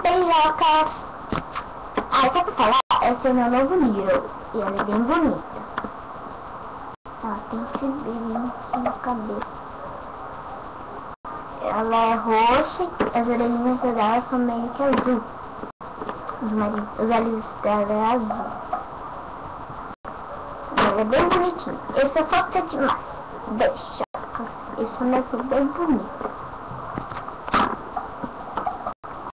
Beijocas! Ah, só pra falar, esse é o meu novo Niro. E ela é bem bonita. Ela tem esse brilhinho aqui no cabelo. Ela é roxa, as orelhinhas dela são meio que azul. Os olhos dela é azul. Ela é bem bonitinha. Essa foto é demais. Deixa. Esse boneco é bem bonito.